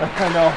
I know.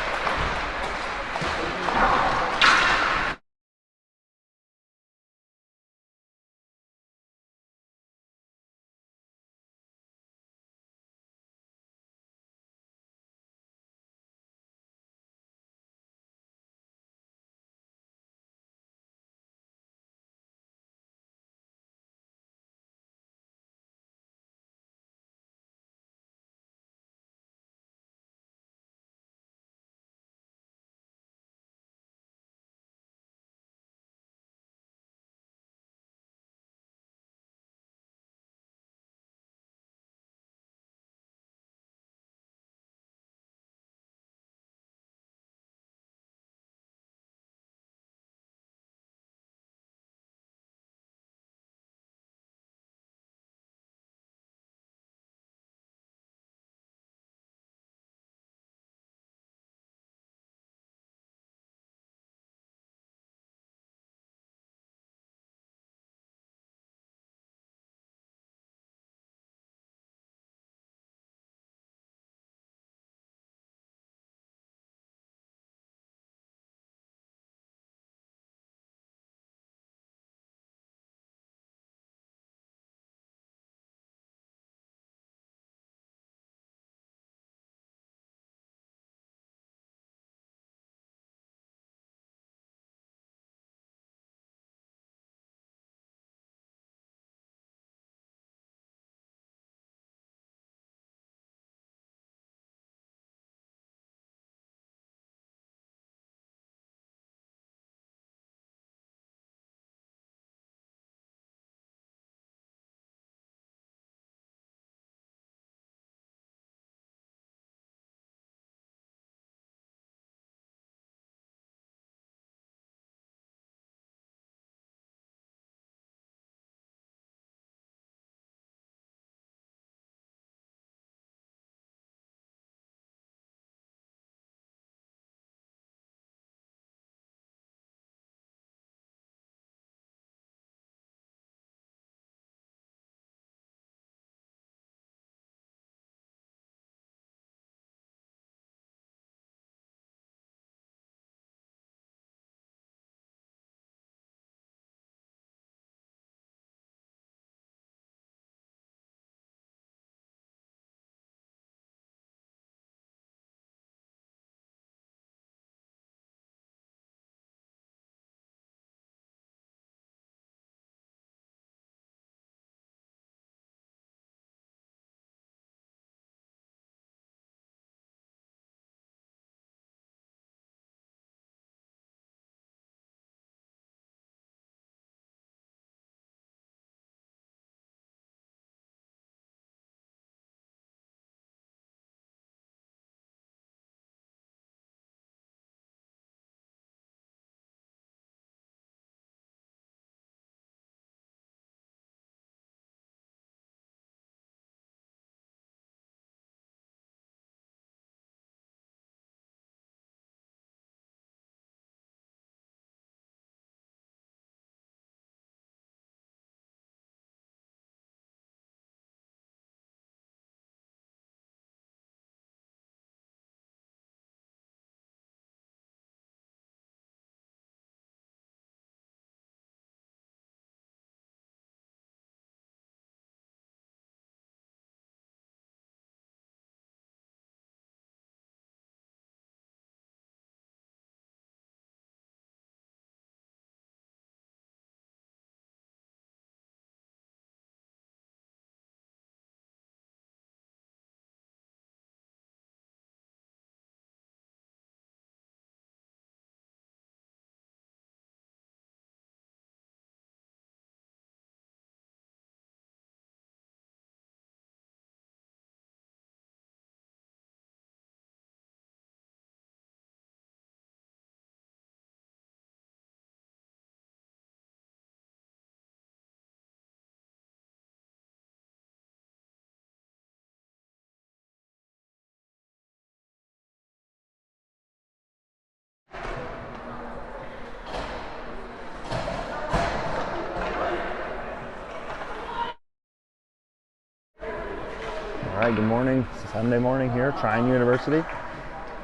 All right, good morning. It's Sunday morning here at Trine University.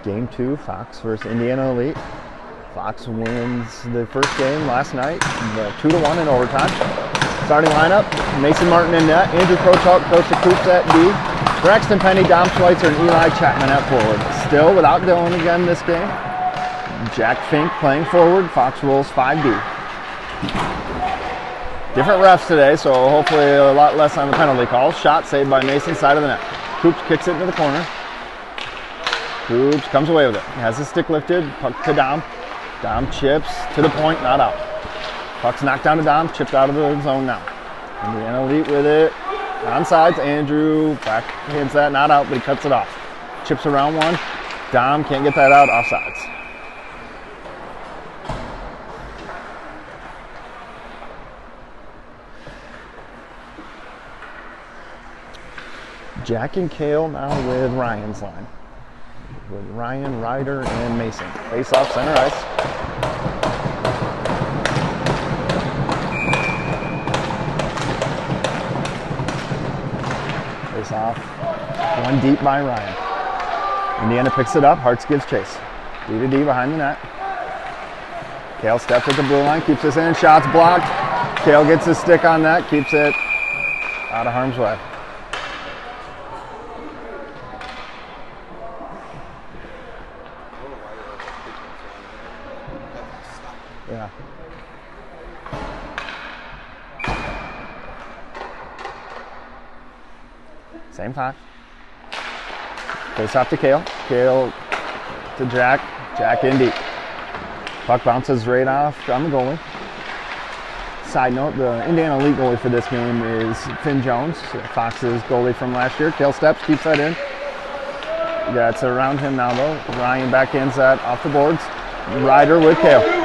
Game 2, Fox versus Indiana Elite. Fox wins the first game last night, 2-1 in overtime. Starting lineup, Mason Martin in net, Andrew Krochuk, Costa Coops at D, Braxton Penny, Dom Schweitzer, and Eli Chapman at forward. Still without Dylan again this game. Jack Fink playing forward, Fox rolls 5D. Different refs today, so hopefully a lot less on the penalty calls. Shot saved by Mason, side of the net. Coops kicks it into the corner. Coops comes away with it. Has his stick lifted, puck to Dom. Dom chips to the point, not out. Puck's knocked down to Dom, chipped out of the zone now. Indiana Elite with it. On sides, Andrew backhands that, not out, but he cuts it off. Chips around one. Dom can't get that out, offsides. Jack and Kale now with Ryan's line. With Ryan, Ryder, and Mason. Face off center ice. Face off. One deep by Ryan. Indiana picks it up. Hartz gives chase. D to D behind the net. Kale steps at the blue line, keeps this in. Shots blocked. Kale gets his stick on that, keeps it out of harm's way. Yeah. Same time. Face off to Kale. Kale to Jack. Jack in deep. Puck bounces right off on the goalie. Side note, the Indiana Elite goalie for this game is Finn Jones, Fox's goalie from last year. Kale steps, keeps that in. Yeah, it's around him now though. Ryan backhands that off the boards. Ryder with Kale.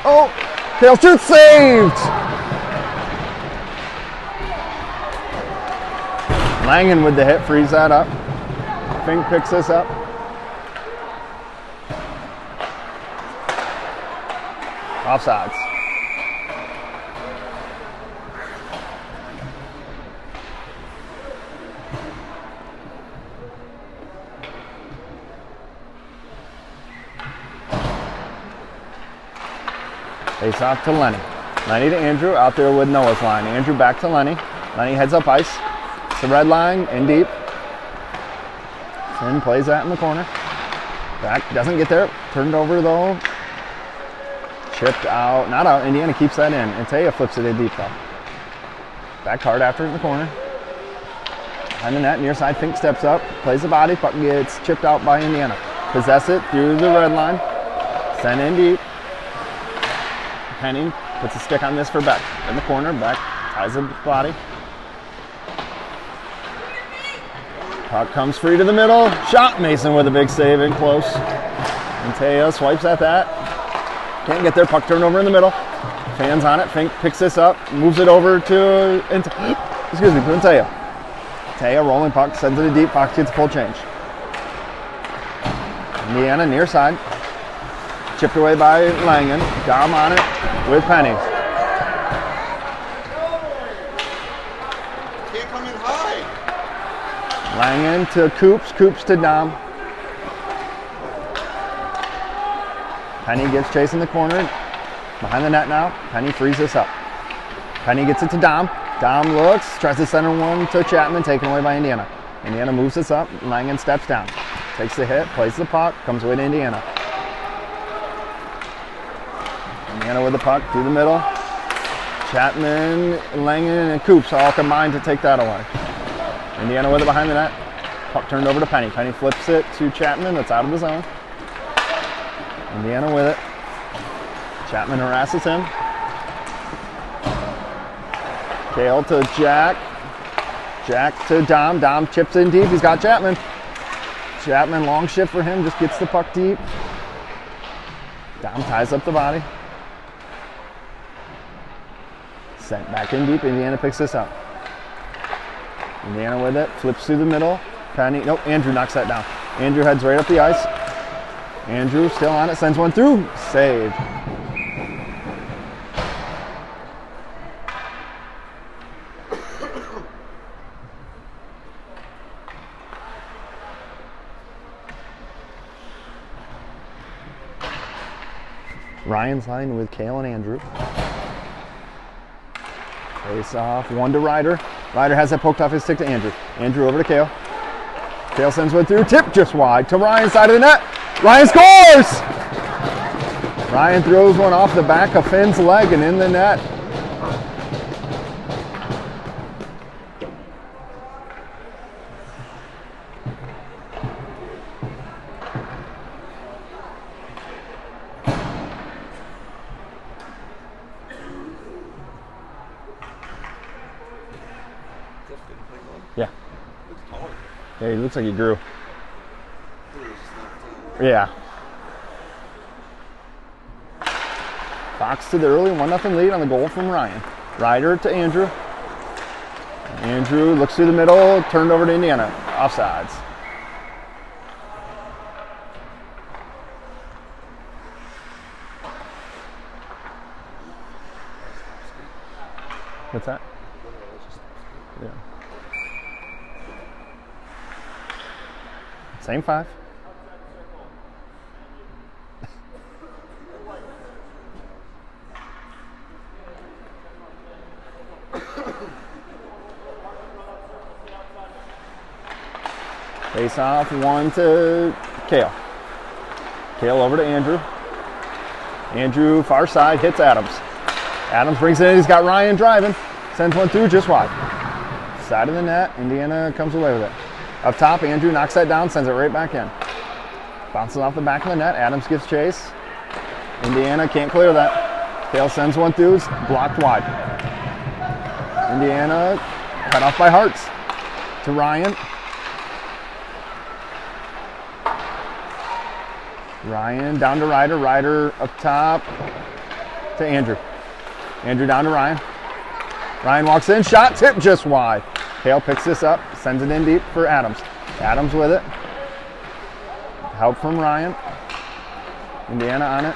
Oh, Kale shoots, saved! Langen with the hit, frees that up. Fink picks this up. Offsides. Face off to Lenny. Lenny to Andrew, out there with Noah's line. Andrew back to Lenny. Lenny heads up ice. It's the red line, in deep. Finn plays that in the corner. Back, doesn't get there. Turned over though. Chipped out, not out. Indiana keeps that in. And Taya flips it in deep though. Back hard after it in the corner. Behind the net, near side, Fink steps up, plays the body, puck gets chipped out by Indiana. Possess it through the red line. Send in deep. Henning puts a stick on this for Beck. In the corner, Beck ties the body. Puck comes free to the middle. Shot, Mason with a big save in close. And Taya swipes at that. Can't get there, puck turned over in the middle. Fans on it, Fink picks this up, moves it over to Taya. Taya rolling puck, sends it to deep, Fox gets a full change. Indiana near side. Chipped away by Langen. Dom on it with Penny. Can't come in high. Langen to Coops, Coops to Dom. Penny gets chased in the corner. Behind the net now. Penny frees this up. Penny gets it to Dom. Dom looks, tries to center one to Chapman, taken away by Indiana. Indiana moves this up. Langen steps down. Takes the hit, plays the puck, comes away to Indiana. Indiana with the puck through the middle. Chapman, Langen, and Coops all combined to take that away. Indiana with it behind the net. Puck turned over to Penny. Penny flips it to Chapman, that's out of the zone. Indiana with it. Chapman harasses him. Kale to Jack. Jack to Dom. Dom chips in deep. He's got Chapman. Chapman, long shift for him, just gets the puck deep. Dom ties up the body. Sent back in deep. Indiana picks this up. Indiana with it. Flips through the middle. Penny. Nope, Andrew knocks that down. Andrew heads right up the ice. Andrew still on it. Sends one through. Save. Ryan's line with Kale and Andrew. Face off, one to Ryder. Ryder has it poked off his stick to Andrew. Andrew over to Kale. Kale sends one through, tip just wide to Ryan's side of the net. Ryan scores! Ryan throws one off the back of Finn's leg and in the net. Yeah. Yeah, he looks like he grew. Yeah. Fox to the early 1-0 lead on the goal from Ryan. Ryder to Andrew. Andrew looks through the middle, turned over to Indiana. Offsides. What's that? Yeah. Same 5. Face off, one to Kale. Kale over to Andrew. Andrew, far side, hits Adams. Adams brings it in, he's got Ryan driving. Sends one through, just wide. Side of the net, Indiana comes away with it. Up top, Andrew knocks that down, sends it right back in. Bounces off the back of the net, Adams gives chase. Indiana can't clear that. Kale sends one through, it's blocked wide. Indiana cut off by Hartz. To Ryan. Ryan down to Ryder. Ryder up top to Andrew. Andrew down to Ryan. Ryan walks in, shot, tip just wide. Kale picks this up, sends it in deep for Adams. Adams with it. Help from Ryan. Indiana on it.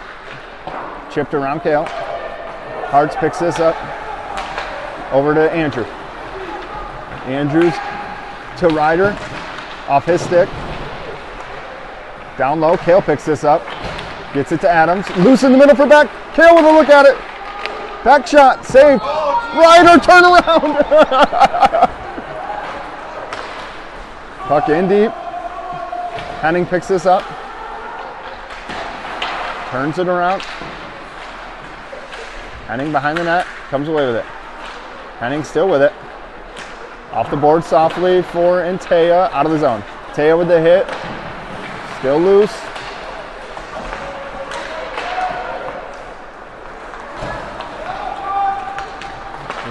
Chipped around Kale. Hartz picks this up. Over to Andrew. Andrews to Ryder. Off his stick. Down low, Kale picks this up. Gets it to Adams. Loose in the middle for back. Kale with a look at it. Back shot, saved. Ryder, turn around. Puck in deep. Henning picks this up. Turns it around. Henning behind the net. Comes away with it. Henning still with it. Off the board softly for Antea. Out of the zone. Antea with the hit. Still loose.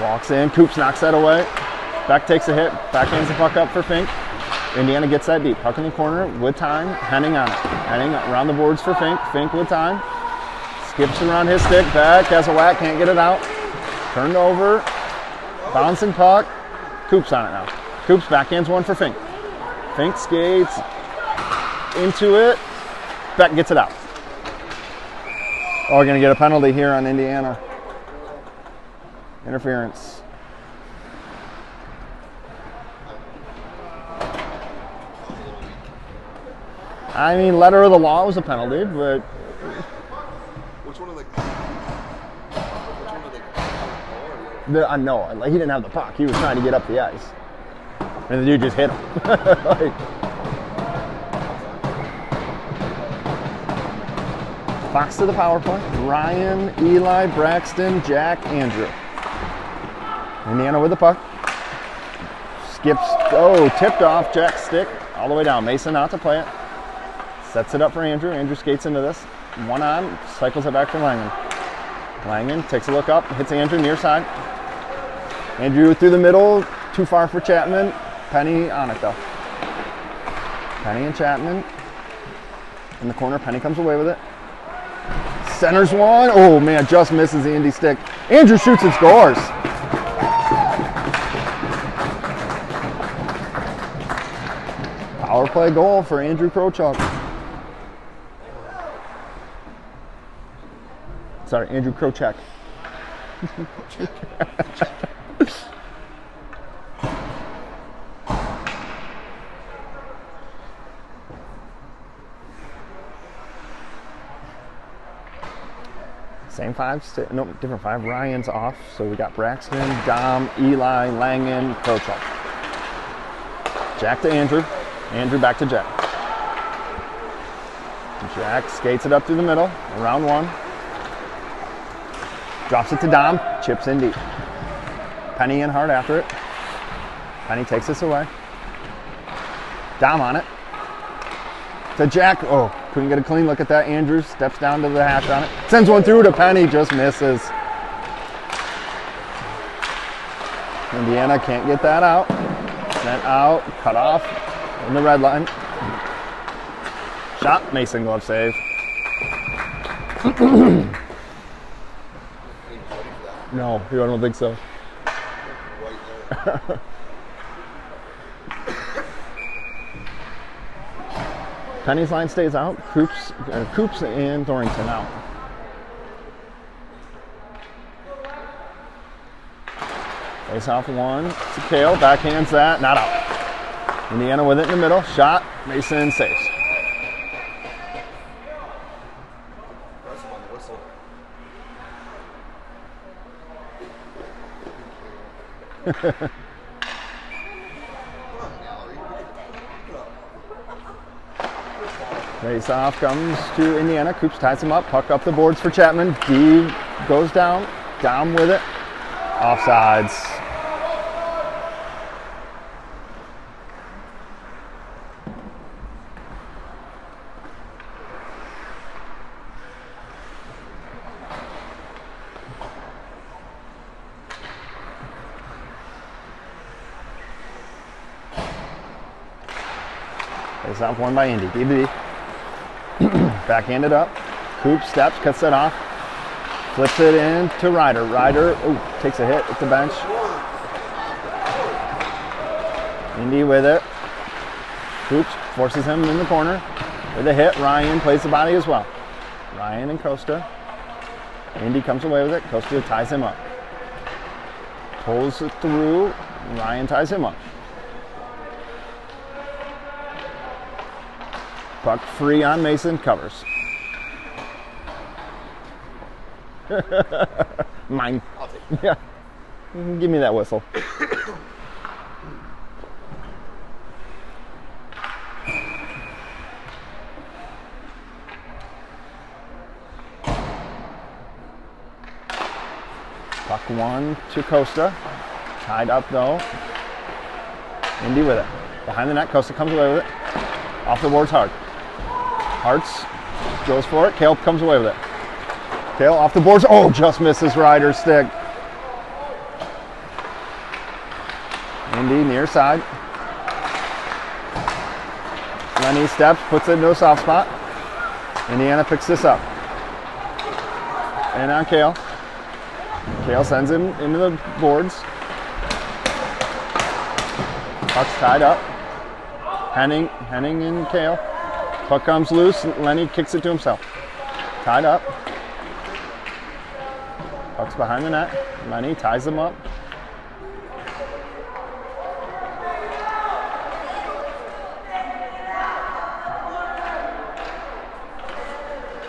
Walks in. Coops knocks that away. Beck takes a hit. Backhands the puck up for Fink. Indiana gets that deep. Puck in the corner with time. Henning on it. Henning around the boards for Fink. Fink with time. Skips around his stick. Back. Has a whack. Can't get it out. Turned over. Bouncing puck. Coops on it now. Coops backhands one for Fink. Fink skates into it. Beck gets it out. Oh, we're going to get a penalty here on Indiana. Interference. I mean, letter of the law was a penalty, but... Which one of no, like, he didn't have the puck. He was trying to get up the ice. And the dude just hit him. Like, Fox to the power play. Ryan, Eli, Braxton, Jack, Andrew. Indiana with the puck. Skips, tipped off Jack's stick all the way down. Mason out to play it. Sets it up for Andrew. Andrew skates into this. One on, cycles it back for Langen. Langen takes a look up, hits Andrew near side. Andrew through the middle, too far for Chapman. Penny on it though. Penny and Chapman in the corner. Penny comes away with it. Centers one. Oh man, just misses the Indy stick. Andrew shoots and scores. Power play goal for Andrew Krochuk. Sorry, Andrew Krochek. Same five, no, different five. Ryan's off, so we got Braxton, Dom, Eli, Langen, Krochel. Jack to Andrew. Andrew back to Jack. Jack skates it up through the middle, around one. Drops it to Dom, chips in deep. Penny and Hart after it. Penny takes this away. Dom on it. To Jack. Oh, couldn't get a clean look at that. Andrews steps down to the hash on it. Sends one through to Penny, just misses. Indiana can't get that out. Sent out, cut off in the red line. Shot, Mason glove save. No, I don't think so. Penny's line stays out. Coops and Thornton out. Face off one to Kale. Backhands that. Not out. Indiana with it in the middle. Shot. Mason saves. Face off comes to Indiana. Coops ties him up. Puck up the boards for Chapman. D goes down. Down with it. Offsides. Face off one by Indy. DB. Backhanded up. Coop steps, cuts it off. Flips it in to Ryder. Ryder takes a hit at the bench. Indy with it. Coops forces him in the corner with a hit. Ryan plays the body as well. Ryan and Costa. Indy comes away with it. Costa ties him up. Pulls it through. Ryan ties him up. Puck free on Mason, covers. Mine. I'll take it. Yeah. Give me that whistle. Puck one to Costa. Tied up though. Indy with it. Behind the net, Costa comes away with it. Off the boards hard. Hartz goes for it. Kale comes away with it. Kale off the boards. Oh, just misses Ryder's stick. Indy near side. Lenny steps, puts it into a soft spot. Indiana picks this up. And on Kale. Kale sends him into the boards. Puck's tied up. Henning and Kale. Puck comes loose. Lenny kicks it to himself. Tied up. Puck's behind the net. Lenny ties him up.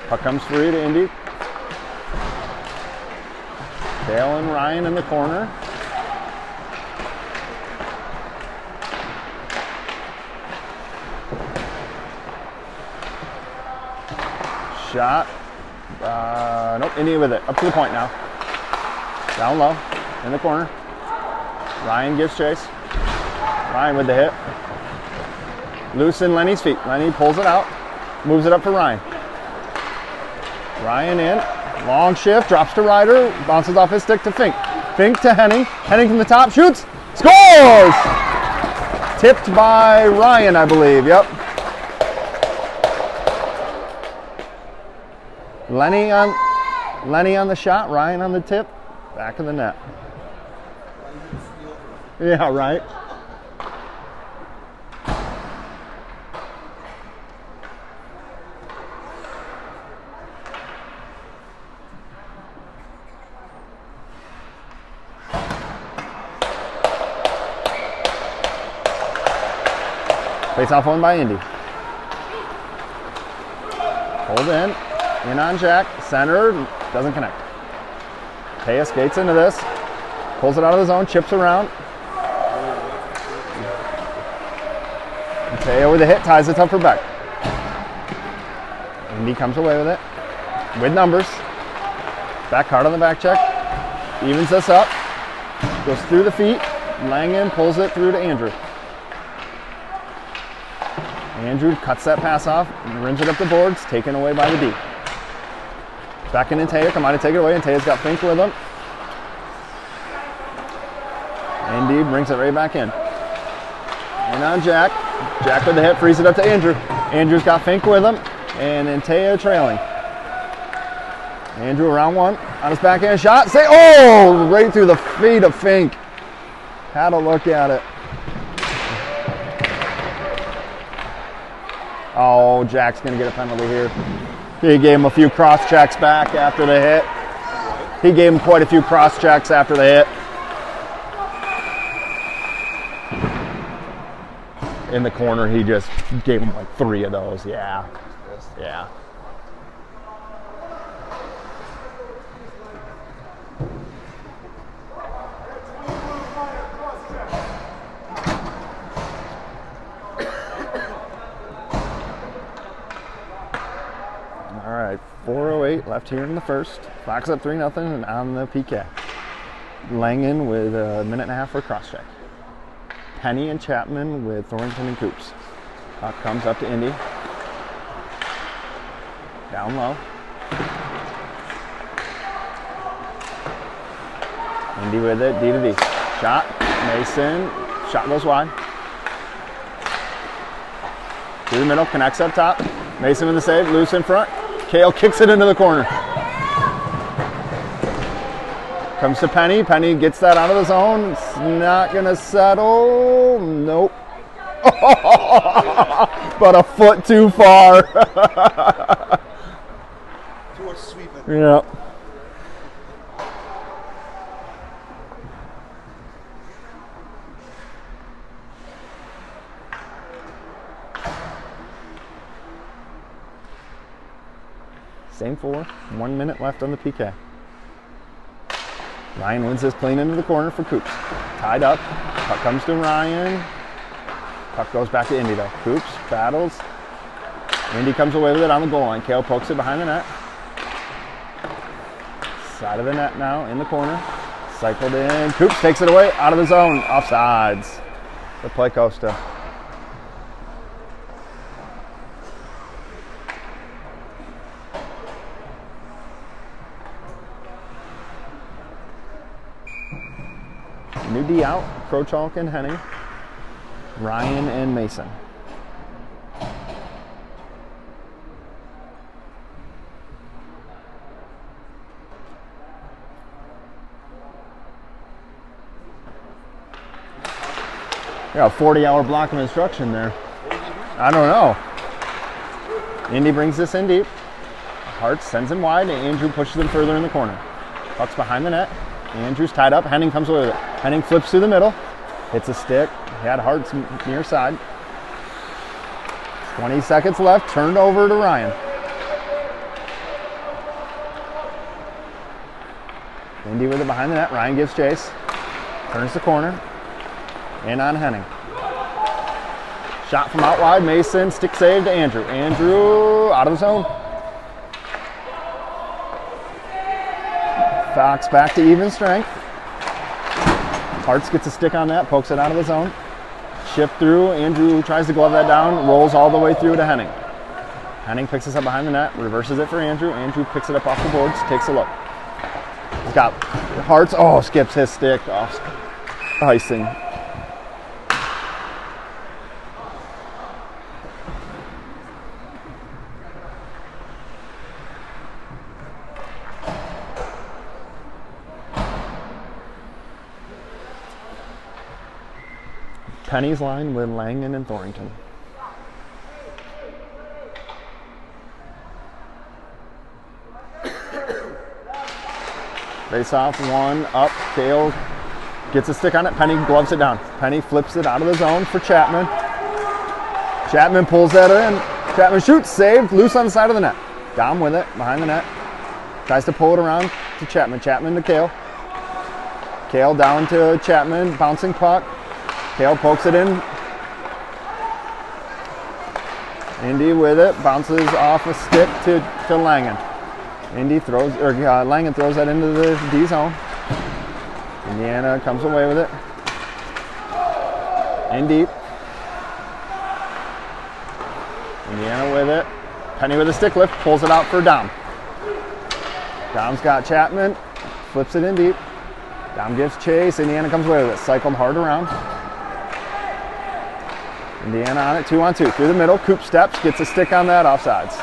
Puck comes free to Indy. Kale and Ryan in the corner. Shot. Nope, Indy with it. Up to the point now. Down low. In the corner. Ryan gives chase. Ryan with the hit. Loose in Lenny's feet. Lenny pulls it out. Moves it up for Ryan. Ryan in. Long shift. Drops to Ryder. Bounces off his stick to Fink. Fink to Henning. Henning from the top. Shoots. Scores! Tipped by Ryan, I believe. Yep. Lenny on the shot, Ryan on the tip, back of the net. Yeah, right. Face off one by Indy. Hold in on Jack, center, doesn't connect. Taya skates into this, pulls it out of the zone, chips around. And Taya with a hit, ties it up for Beck. Indy comes away with it, with numbers. Back hard on the back check, evens this up, goes through the feet. Langen pulls it through to Andrew. Andrew cuts that pass off, and rims it up the boards, taken away by the D. Back in Taya, come on and take it away, and Taya's got Fink with him. Indy brings it right back in. And on Jack. Jack with the hit, frees it up to Andrew. Andrew's got Fink with him, and then Taya trailing. Andrew around one, on his backhand shot, right through the feet of Fink. Had a look at it. Oh, Jack's gonna get a penalty here. He gave him a few cross checks back after the hit. He gave him quite a few cross checks after the hit. In the corner, he just gave him like 3 of those. Yeah. Yeah. All right, 4:08 left here in the first. Fox up 3-0 and on the PK. Langen with a minute and a half for a cross check. Penny and Chapman with Thornton and Coops. Puck comes up to Indy. Down low. Indy with it, D to D. Shot, Mason, shot goes wide. Through the middle, connects up top. Mason with the save, loose in front. Kale kicks it into the corner. Comes to Penny. Penny gets that out of the zone. It's not going to settle. Nope. But a foot too far. Too much sweeping. Yeah. Same 4. 1 minute left on the PK. Ryan wins this clean into the corner for Coops. Tied up. Puck comes to Ryan. Puck goes back to Indy though. Coops battles. Indy comes away with it on the goal line. Kale pokes it behind the net. Side of the net now in the corner. Cycled in. Coops takes it away out of the zone. Offsides. The play Costa. New D out, Crochalk and Henning, Ryan and Mason. Yeah, a 40-hour block of instruction there. I don't know. Indy brings this in deep. Hart sends him wide, and Andrew pushes him further in the corner. Puck's behind the net. Andrew's tied up. Henning comes away with it. Henning flips through the middle. Hits a stick. He had Hart's near side. 20 seconds left. Turned over to Ryan. Indy with it behind the net. Ryan gives chase. Turns the corner. In on Henning. Shot from out wide. Mason. Stick save to Andrew. Andrew out of the zone. Fox back to even strength. Hartz gets a stick on that, pokes it out of the zone. Shift through. Andrew tries to glove that down, rolls all the way through to Henning. Henning picks this up behind the net, reverses it for Andrew. Andrew picks it up off the boards, takes a look. He's got Hartz. Oh, skips his stick off icing. Penny's line with Langen and Thornton. Face off, 1 up. Kale gets a stick on it. Penny gloves it down. Penny flips it out of the zone for Chapman. Chapman pulls that in. Chapman shoots, saved, loose on the side of the net. Dom with it, behind the net. Tries to pull it around to Chapman. Chapman to Kale. Kale down to Chapman. Bouncing puck. Kale pokes it in. Indy with it. Bounces off a stick to Langen. Indy throws, or Langen throws that into the D zone. Indiana comes away with it. In deep. Indiana with it. Penny with a stick lift, pulls it out for Dom. Dom's got Chapman, flips it in deep. Dom gives chase, Indiana comes away with it. Cycled hard around. Indiana on it, 2-on-2. Through the middle, Coop steps, gets a stick on that, offsides.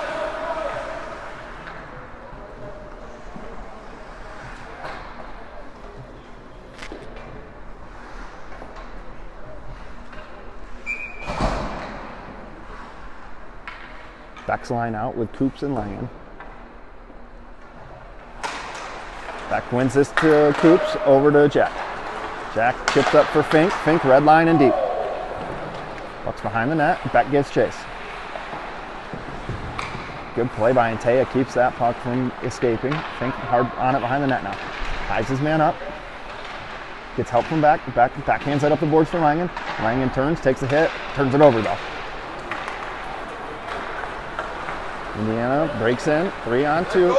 Beck's line out with Coops and Langen. Beck wins this to Coops, over to Jack. Jack chips up for Fink. Fink red line and deep. Buck's behind the net. Beck gives chase. Good play by Antea. Keeps that puck from escaping. Fink hard on it behind the net now. Ties his man up. Gets help from Beck. Beck backhands it up the boards for Langen. Langen turns, takes a hit, turns it over though. Indiana breaks in, 3-on-2.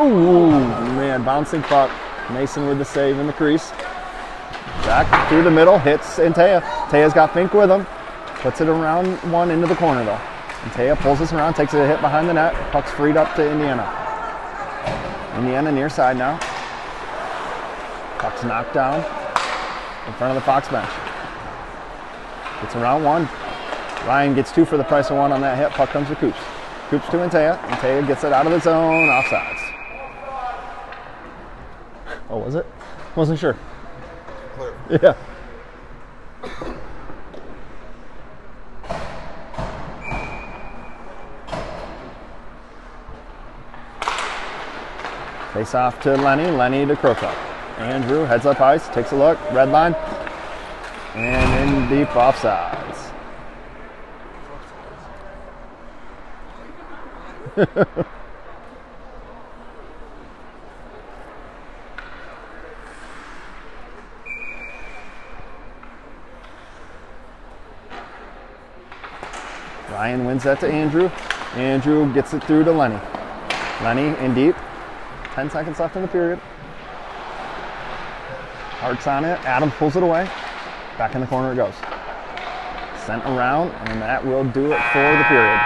Ooh, man, bouncing puck. Mason with the save in the crease. Back through the middle, hits Antea. Antea's got Fink with him. Puts it around one into the corner though. Antea pulls this around, takes a hit behind the net. Puck's freed up to Indiana. Indiana near side now. Puck's knocked down in front of the Fox bench. Gets around one. Ryan gets 2 for the price of 1 on that hit. Puck comes to Coops. Coops to Antea. Antea gets it out of the zone, offsides. Oh, was it? Wasn't sure. Clear. Yeah. Face off to Lenny. Lenny to Crowcup. Andrew heads up ice, takes a look, red line, and in deep offsides. Ryan wins that to Andrew. Andrew gets it through to Lenny. Lenny in deep. 10 seconds left in the period. Hart's on it. Adams pulls it away. Back in the corner it goes. Sent around, and that will do it for the period.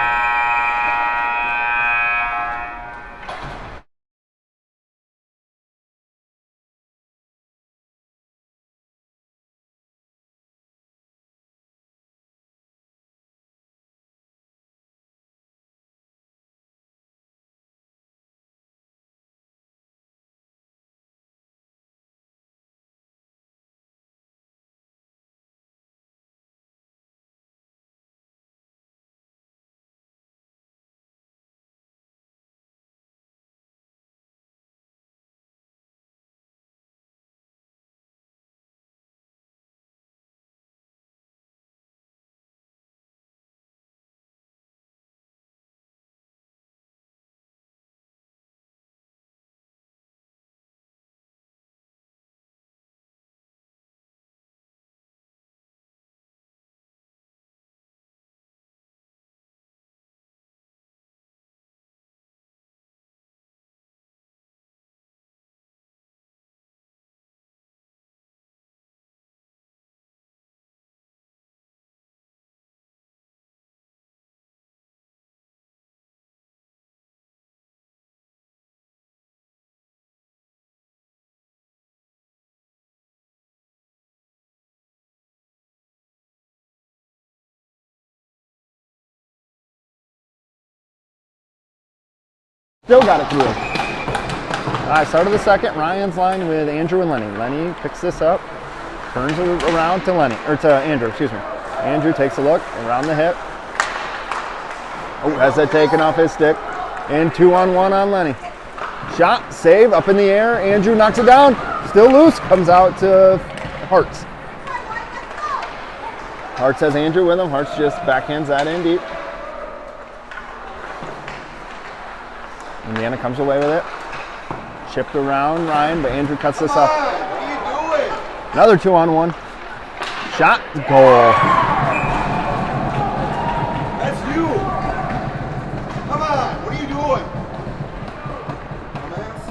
Still got it through. All right, start of the second. Ryan's line with Andrew and Lenny. Lenny picks this up, turns it around to Lenny, or to Andrew, excuse me. Andrew takes a look around the hip. Oh, has that taken off his stick. And 2-on-1 on Lenny. Shot, save, up in the air. Andrew knocks it down. Still loose, comes out to Hartz. Hartz has Andrew with him. Hartz just backhands that in deep. Indiana Indiana comes away with it. Chipped around Ryan, but Andrew cuts this off. What are you doing? Another 2-on-1. Shot, goal. That's you. Come on. What are you doing? Dumbass.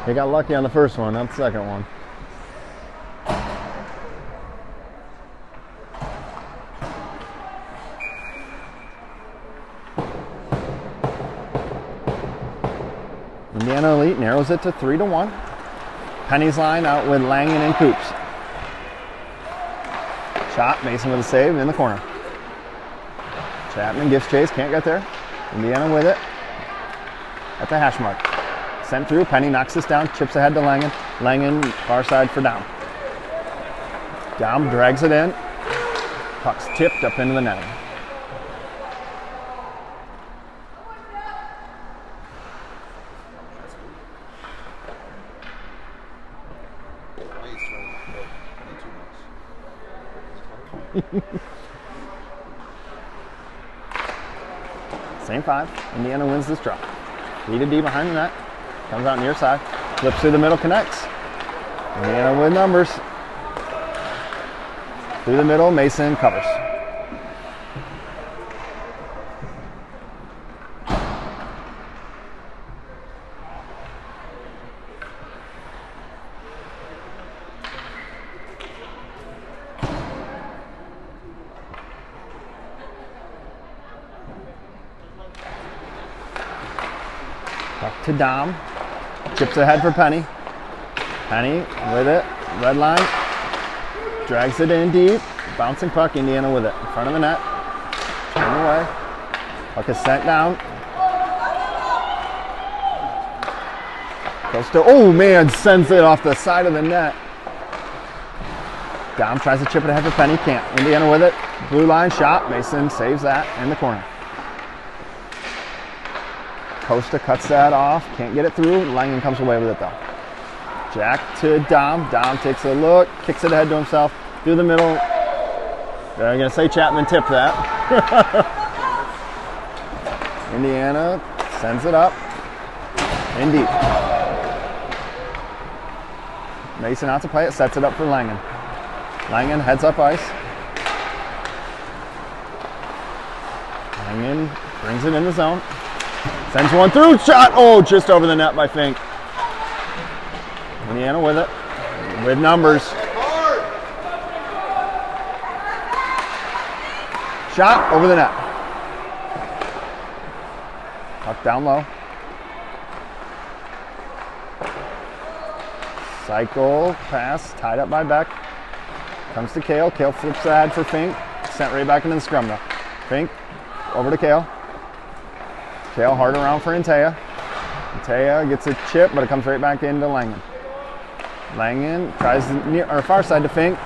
He got lucky on the first one, not the second one. Indiana Elite narrows it to 3-1. Penny's line out with Langen and Coops. Shot, Mason with a save in the corner. Chapman gives chase, can't get there. Indiana with it at the hash mark. Sent through, Penny knocks this down, chips ahead to Langen. Langen far side for Down. Down drags it in. Puck's tipped up into the netting. Why he's trying to way too much. Same 5. Indiana wins this draw. D to D behind the net. Comes out near side. Flips through the middle, connects. Indiana with numbers. Through the middle, Mason covers. Up to Dom. Chips ahead for Penny. Penny with it. Red line. Drags it in deep. Bouncing puck. Indiana with it. In front of the net. Turn away. Puck is sent down. Goes to, oh man, sends it off the side of the net. Dom tries to chip it ahead for Penny. Can't. Indiana with it. Blue line shot. Mason saves that in the corner. Costa cuts that off, can't get it through. Langen comes away with it though. Jack to Dom. Dom takes a look, kicks it ahead to himself, through the middle. They're gonna say Chapman tipped that. Indiana sends it up. In deep. Mason out to play it, sets it up for Langen. Langen heads up ice. Langen brings it in the zone. Sends one through, shot, oh, just over the net by Fink. Indiana with it, with numbers. Shot over the net. Puck down low. Cycle, pass, tied up by Beck. Comes to Kale, Kale flips the ad for Fink. Sent right back into the scrum though. Fink, over to Kale. Kale hard around for Antea. Antea gets a chip, but it comes right back into Langen. Langen tries the near or far side to Fink.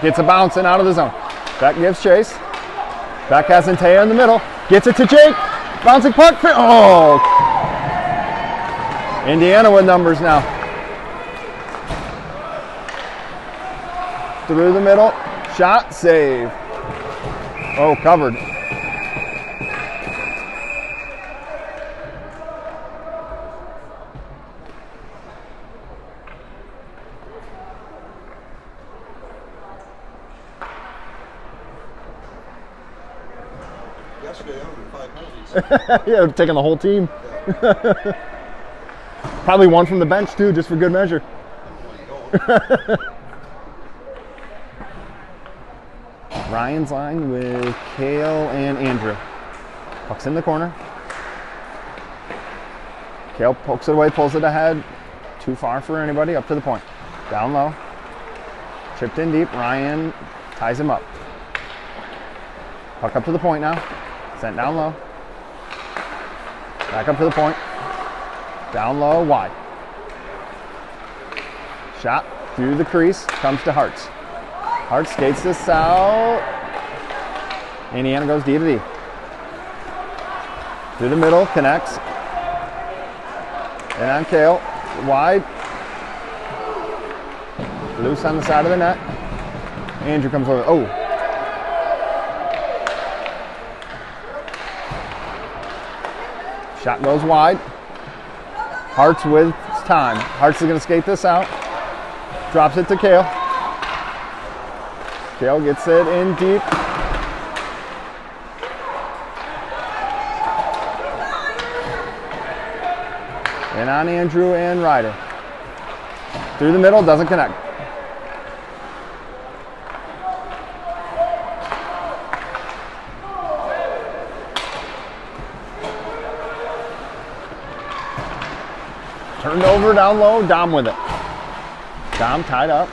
Gets a bounce and out of the zone. Beck gives chase. Beck has Antea in the middle. Gets it to Jake. Bouncing puck. Oh! Indiana with numbers now. Through the middle. Shot. Save. Oh, covered. Yesterday, 105 penalties. Yeah, taking the whole team. Probably one from the bench too, just for good measure. Ryan's line with Kale and Andrew. Puck's in the corner. Kale pokes it away, pulls it ahead. Too far for anybody, up to the point. Down low. Chipped in deep. Ryan ties him up. Puck up to the point now. Sent down low. Back up to the point. Down low, wide. Shot through the crease, comes to Hartz. Hartz skates this out. Indiana goes D to D. Through the middle, connects. And on Kale, wide. Through Loose on the side of the net. Andrew comes over. Oh. Shot goes wide. Hartz with time. Hartz is going to skate this out. Drops it to Kale. Kale gets it in deep. And on Andrew and Ryder. Through the middle, doesn't connect. Turned over down low, Dom with it. Dom tied up.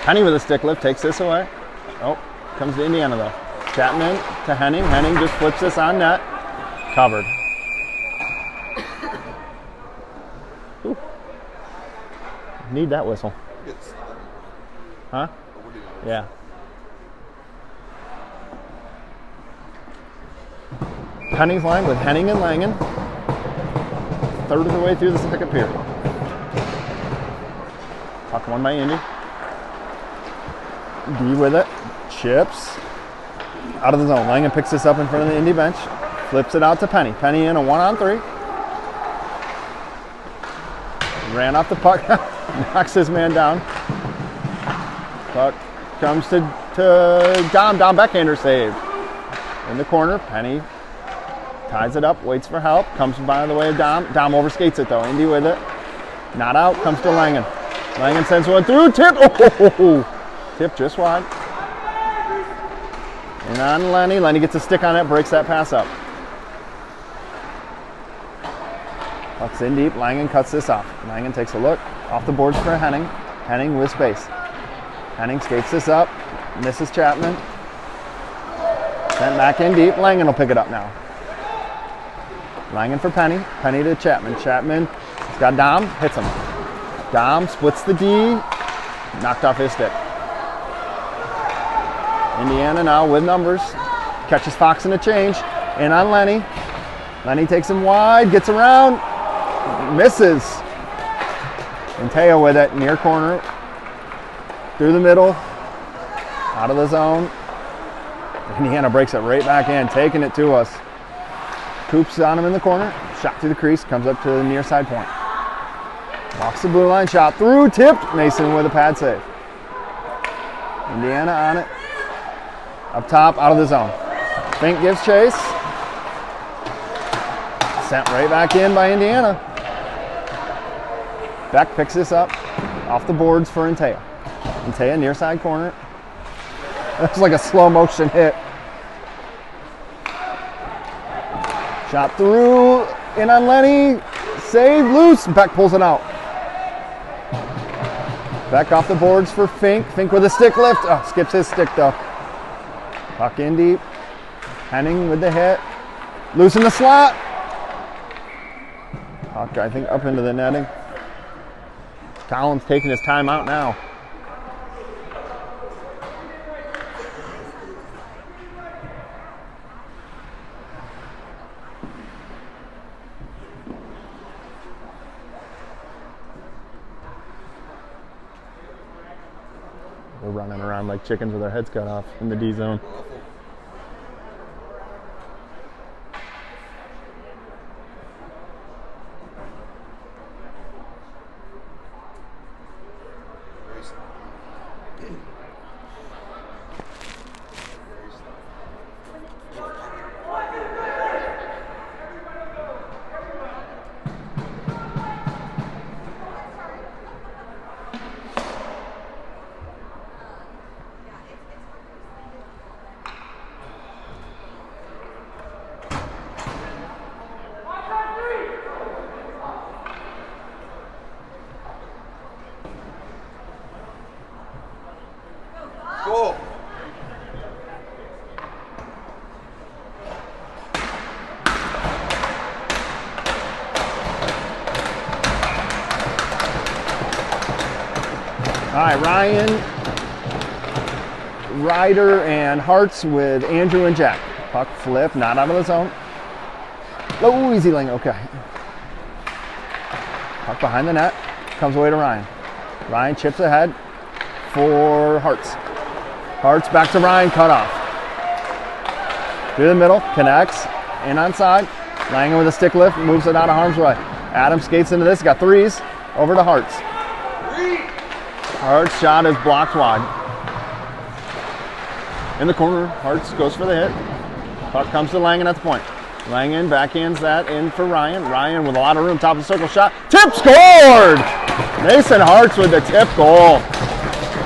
Henning with a stick lift, takes this away. Oh, comes to Indiana though. Chapman to Henning. Henning just flips this on net. Covered. Ooh. Need that whistle. Huh? Yeah. Henning's line with Henning and Langen. Third of the way through the second period. Puck won by Indy. D with it. Chips. Out of the zone. Langen picks this up in front of the Indy bench. Flips it out to Penny. Penny in a 1-on-3. Ran off the puck. Knocks his man down. Puck comes to Dom. Dom backhander save. In the corner. Penny ties it up. Waits for help. Comes by the way of Dom. Dom overskates it though. Indy with it. Not out. Comes to Langen. Langen sends one through. Tip. Oh! Tip just wide. And on Lenny. Lenny gets a stick on it. Breaks that pass up. Puck's in deep. Langen cuts this off. Langen takes a look. Off the boards for Henning. Henning with space. Henning skates this up. Misses Chapman. Sent back in deep. Langen will pick it up now. Langen for Penny. Penny to Chapman. Chapman has got Dom. Hits him. Dom splits the D. Knocked off his stick. Indiana now with numbers. Catches Fox in a change. In on Lenny. Lenny takes him wide. Gets around. Misses. And Teo with it. Near corner. Through the middle. Out of the zone. Indiana breaks it right back in. Taking it to us. Coops on him in the corner. Shot through the crease. Comes up to the near side point. Walks the blue line. Shot through. Tipped. Mason with a pad save. Indiana on it. Up top. Out of the zone. Fink gives chase. Sent right back in by Indiana. Beck picks this up. Off the boards for Intea. Intea near side corner. That's like a slow motion hit. Shot through, in on Lenny, save, loose, Beck pulls it out. Beck off the boards for Fink. Fink with a stick lift, skips his stick though. Puck in deep. Henning with the hit. Loose in the slot. Puck, I think, up into the netting. Collins taking his time out now. We're running around like chickens with our heads cut off in the D zone. Go. All right, Ryan, Ryder, and Hartz with Andrew and Jack. Puck flip, not out of the zone. Low, easy lane, okay. Puck behind the net, comes away to Ryan. Ryan chips ahead for Hartz. Hartz back to Ryan, cut off. Through the middle, connects, in onside. Langen with a stick lift, moves it out of harm's way. Adams skates into this, got threes, over to Hartz. Hartz shot is blocked wide. In the corner, Hartz goes for the hit. Puck comes to Langen at the point. Langen backhands that in for Ryan. Ryan with a lot of room, top of the circle shot. Tip scored! Mason Hartz with the tip goal.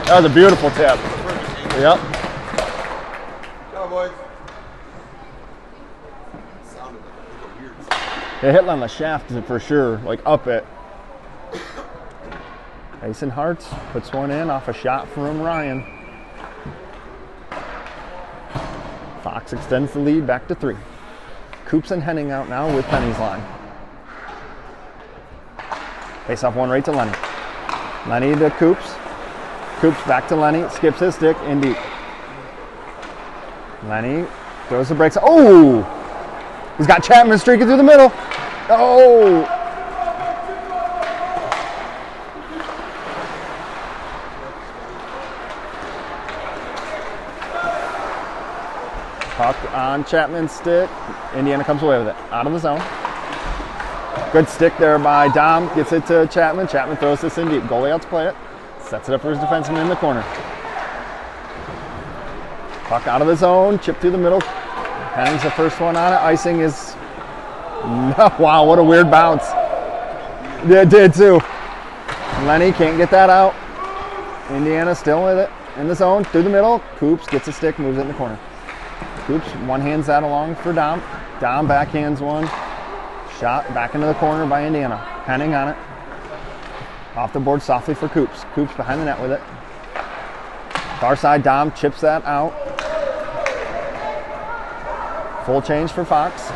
That was a beautiful tip. Yep. Go, boys. It hit on the shaft for sure, like up it. Mason Hartz puts one in off a shot from Ryan. Fox extends the lead back to 3. Coops and Henning out now with Penny's line. Face off one right to Lenny. Lenny to Coops. Coops back to Lenny, skips his stick in deep. Lenny throws the brakes. Oh! He's got Chapman streaking through the middle. Oh! Puck on Chapman's stick. Indiana comes away with it. Out of the zone. Good stick there by Dom. Gets it to Chapman. Chapman throws this in deep. Goalie outs play it. Sets it up for his defenseman in the corner. Puck out of the zone. Chip through the middle. Henning's the first one on it. Icing is... No, wow, what a weird bounce. Yeah, it did too. Lenny can't get that out. Indiana still with it. In the zone. Through the middle. Coops gets a stick. Moves it in the corner. Coops one-hands that along for Dom. Dom backhands one. Shot back into the corner by Indiana. Henning on it. Off the board softly for Coops. Coops behind the net with it. Far side, Dom chips that out. Full change for Fox.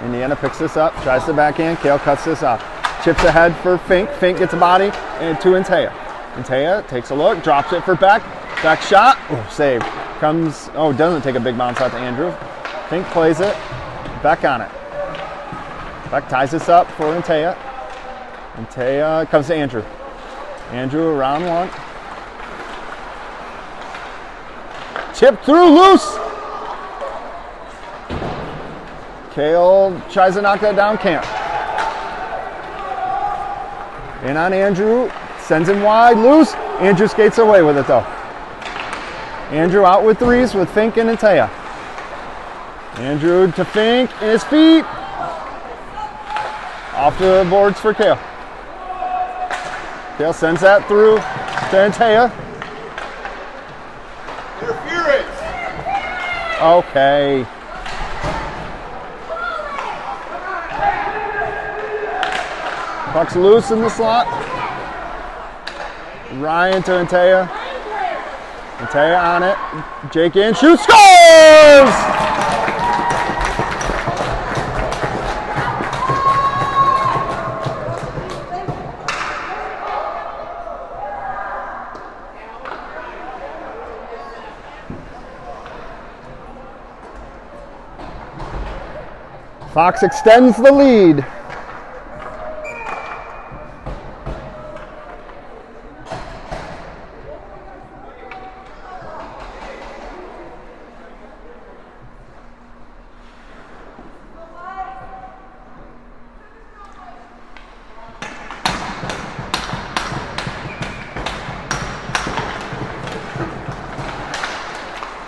Indiana picks this up, tries the backhand. Kale cuts this off. Chips ahead for Fink. Fink gets a body and to Antea. Antea takes a look, drops it for Beck. Beck shot. Oh, save. Comes, oh, doesn't take a big bounce out to Andrew. Fink plays it. Beck on it. Beck ties this up for Antea. Antea comes to Andrew. Andrew around one. Chip through, loose. Kale tries to knock that down, can't. In on Andrew, sends him wide, loose. Andrew skates away with it though. Andrew out with threes with Fink and Antea. Andrew to Fink, in his feet. Off the boards for Kale. Kale sends that through to Antea. Interference. Okay. Puck's loose in the slot. Ryan to Antea. Antea on it. Jake in, shoots, scores! Fox extends the lead.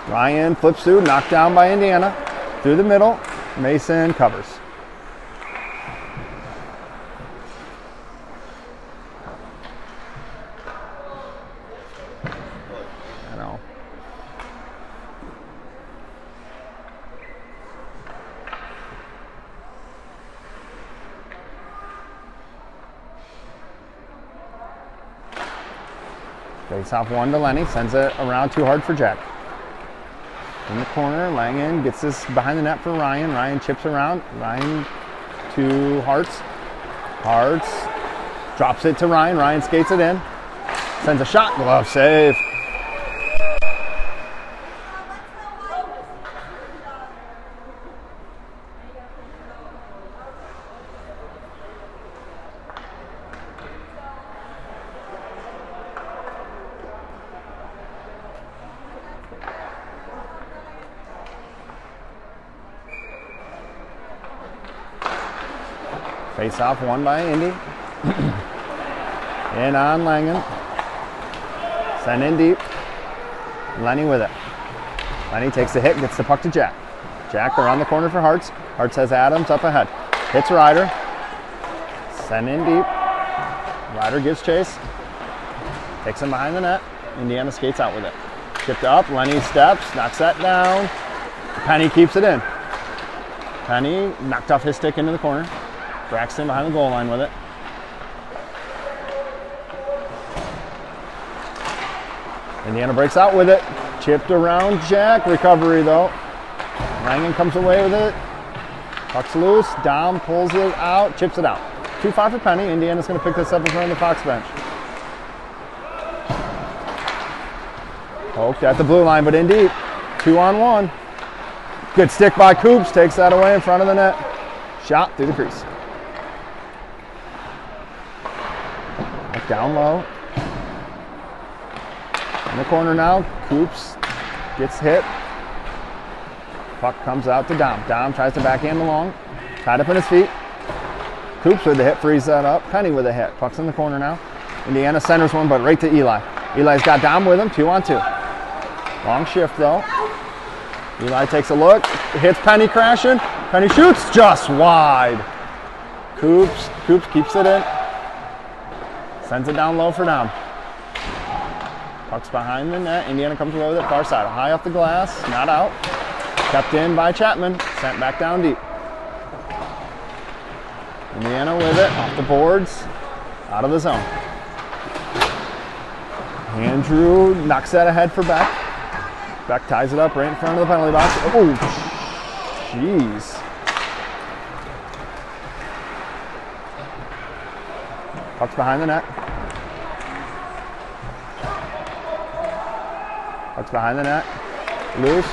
Ryan flips through, knocked down by Indiana. Through the middle, Mason covers. I know. Face off one to Lenny, sends it around too hard for Jack. In the corner, Langen gets this behind the net for Ryan. Ryan chips around. Ryan to Hartz. Hartz drops it to Ryan. Ryan skates it in. Sends a shot. Glove save. Face off won by Indy. In on Langen. Send in deep. Lenny with it. Lenny takes the hit, gets the puck to Jack. Jack around the corner for Hartz. Hartz has Adams up ahead. Hits Ryder. Send in deep. Ryder gives chase. Takes him behind the net. Indiana skates out with it. Chipped up. Lenny steps. Knocks that down. Penny keeps it in. Penny knocked off his stick into the corner. Braxton behind the goal line with it. Indiana breaks out with it. Chipped around Jack. Recovery though. Langen comes away with it. Puck's loose. Dom pulls it out. Chips it out. 2-5 for Penny. Indiana's going to pick this up in front of the Fox bench. Poked at the blue line, but in deep. 2-on-1. Good stick by Coops. Takes that away in front of the net. Shot through the crease. Down low. In the corner now. Coops gets hit. Puck comes out to Dom. Dom tries to backhand along. Tied up in his feet. Coops with the hit, frees that up. Penny with a hit. Puck's in the corner now. Indiana centers one, but right to Eli. Eli's got Dom with him, 2-on-2. Long shift though. Eli takes a look, hits Penny crashing. Penny shoots just wide. Coops keeps it in. Sends it down low for Dom. Puck's behind the net. Indiana comes away with it, far side. High off the glass, not out. Kept in by Chapman, sent back down deep. Indiana with it, off the boards, out of the zone. Andrew knocks that ahead for Beck. Beck ties it up right in front of the penalty box. Oh, jeez. Puck's behind the net. Puck's behind the net. Loose.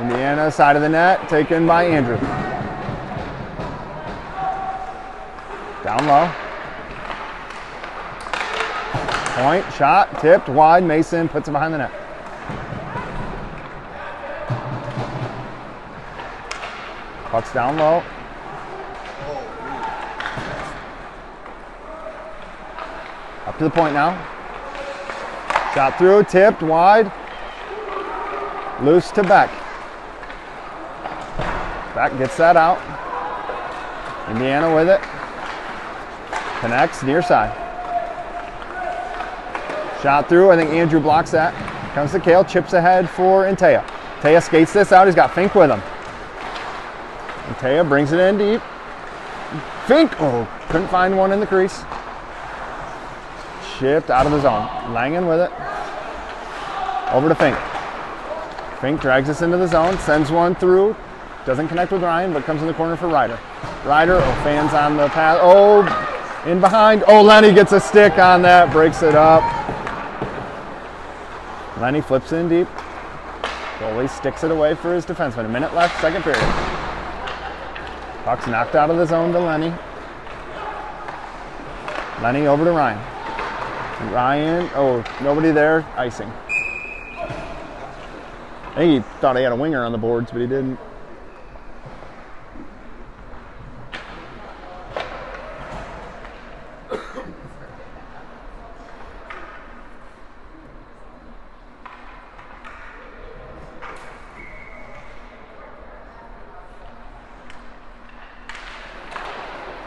Indiana, side of the net, taken by Andrew. Down low. Point, shot, tipped, wide. Mason puts it behind the net. Puck's down low. Up to the point now. Shot through, tipped, wide. Loose to Beck. Beck gets that out. Indiana with it. Connects, near side. Shot through, I think Andrew blocks that. Comes to Kale, chips ahead for Intea. Intea skates this out, he's got Fink with him. Intea brings it in deep. Fink, oh, couldn't find one in the crease. Chipped out of the zone. Langen with it. Over to Fink. Fink drags us into the zone, sends one through. Doesn't connect with Ryan, but comes in the corner for Ryder. Ryder, fans on the pass. Oh, in behind. Oh, Lenny gets a stick on that, breaks it up. Lenny flips in deep. Goalie sticks it away for his defenseman. A minute left, second period. Puck's knocked out of the zone to Lenny. Lenny over to Ryan. Ryan, oh, nobody there, icing. I think he thought he had a winger on the boards, but he didn't.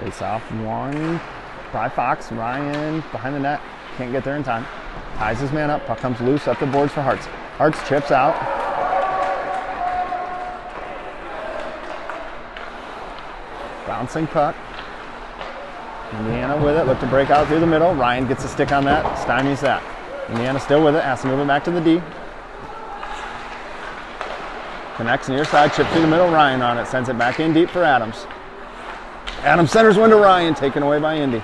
Face off one by Fox. Ryan behind the net. Can't get there in time. Ties his man up. Puck comes loose up the boards for Hartz. Hartz chips out. Bouncing puck. Indiana with it. Look to break out through the middle. Ryan gets a stick on that. Stymies that. Indiana still with it. Has to move it back to the D. Connects near side. Chip through the middle. Ryan on it. Sends it back in deep for Adams. Adams centers one to Ryan. Taken away by Indy.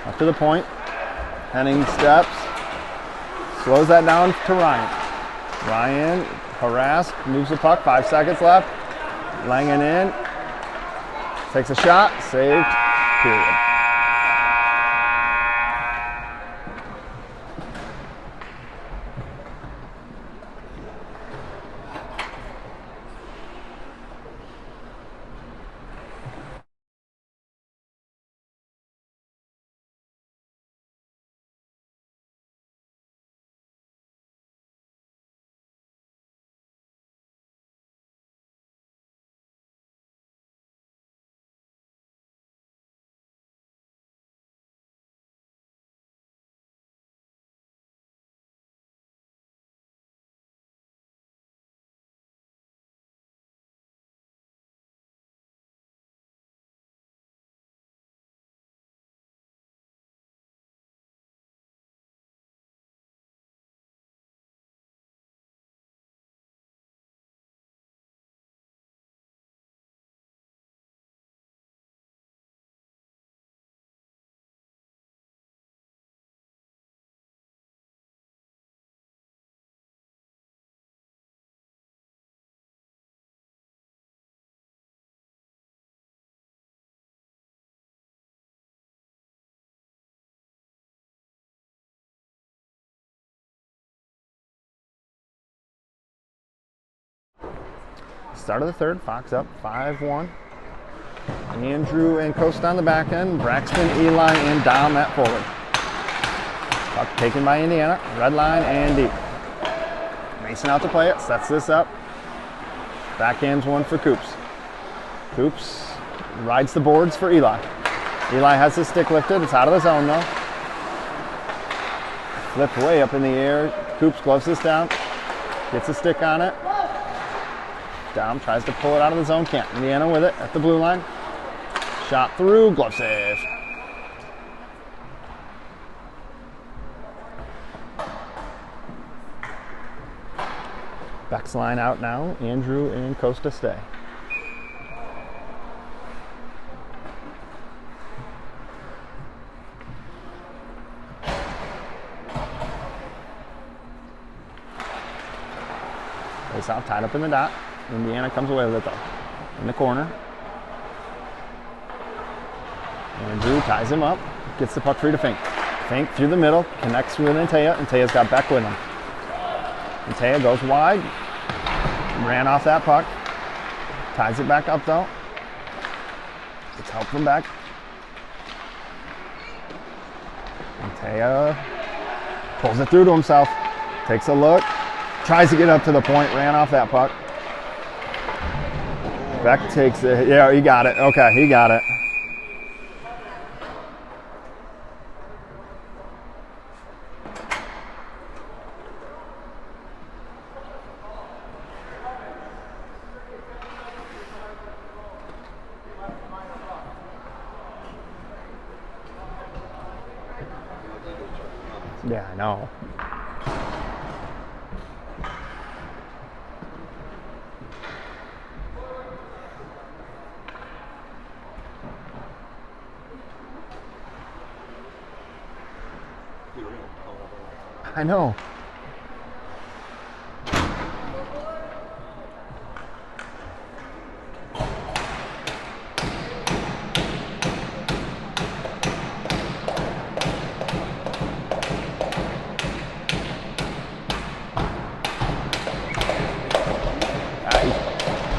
Up to the point. Henning steps. Slows that down to Ryan. Ryan harassed. Moves the puck. 5 seconds left. Langen in. Takes a shot. Saved. Period. start of the third. Fox up 5-1. Andrew and Costa on the back end. Braxton, Eli, and Dom at forward. Puck taken by Indiana. Red line and deep. Mason out to play it. Sets this up. Backhands one for Coops. Coops rides the boards for Eli. Eli has his stick lifted. It's out of the zone though. Flipped way up in the air. Coops gloves this down. Gets a stick on it. Dom tries to pull it out of the zone. Can't. Indiana with it at the blue line. Shot through. Glove save. Beck's line out now. Andrew and Costa stay. Face off, tied up in the dot. Indiana comes away with it though. In the corner. Andrew ties him up. Gets the puck free to Fink. Fink through the middle. Connects with Antea. Antea's got Beck with him. Antea goes wide. Ran off that puck. Ties it back up though. Gets help from Beck. Antea pulls it through to himself. Takes a look. Tries to get up to the point. Ran off that puck. Beck takes it. Yeah, he got it. Okay, he got it. Yeah, I know. I know.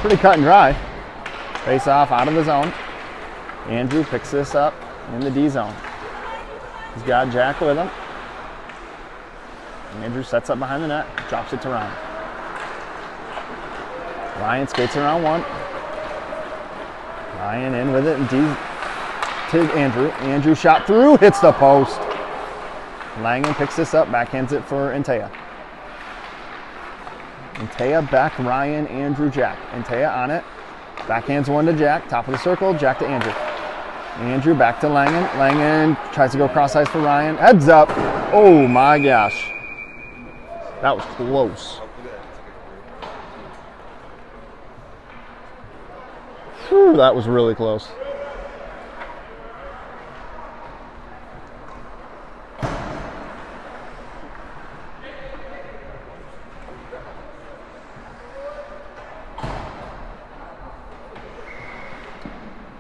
Pretty cut and dry. Face off out of the zone. Andrew picks this up in the D zone. He's got Jack with him. Andrew sets up behind the net, drops it to Ryan. Ryan skates around one. Ryan in with it and D to Andrew. Andrew shot through, hits the post. Langen picks this up, backhands it for Antea. Antea back, Ryan, Andrew, Jack. Antea on it. Backhands one to Jack, top of the circle, Jack to Andrew. Andrew back to Langen. Langen tries to go cross ice for Ryan. Heads up. Oh my gosh. That was close. Whew, that was really close.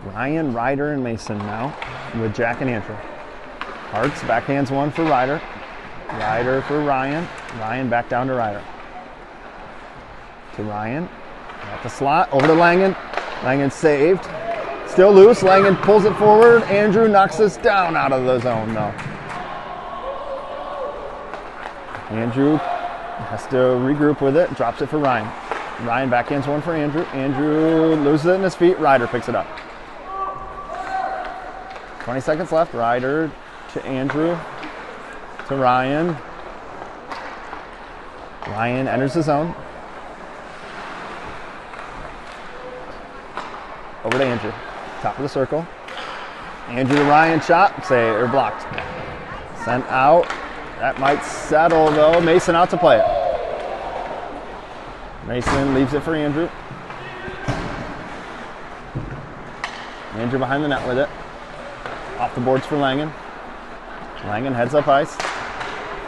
Ryan, Ryder, and Mason now with Jack and Andrew. Hartz backhands one for Ryder. Ryder for Ryan. Ryan back down to Ryder. To Ryan. At the slot. Over to Langen. Langen saved. Still loose. Langen pulls it forward. Andrew knocks this down out of the zone though. Andrew has to regroup with it. Drops it for Ryan. Ryan backhands one for Andrew. Andrew loses it in his feet. Ryder picks it up. 20 seconds left. Ryder to Andrew. To Ryan. Ryan enters the zone. Over to Andrew. Top of the circle. Andrew to Ryan. Shot. Blocked. Sent out. That might settle though. Mason out to play it. Mason leaves it for Andrew. Andrew behind the net with it. Off the boards for Langen. Langen heads up ice.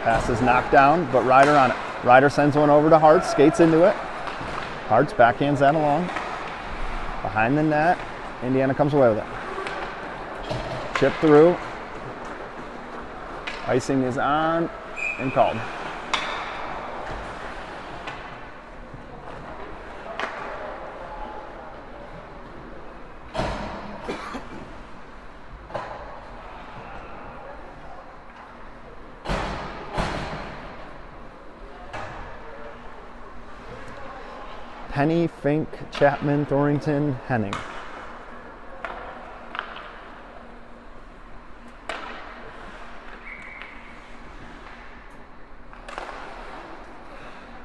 Pass is knocked down, but Ryder on it. Ryder sends one over to Hartz, skates into it. Hartz backhands that along. Behind the net, Indiana comes away with it. Chip through. Icing is on and called. Penny, Fink, Chapman, Thornton, Henning.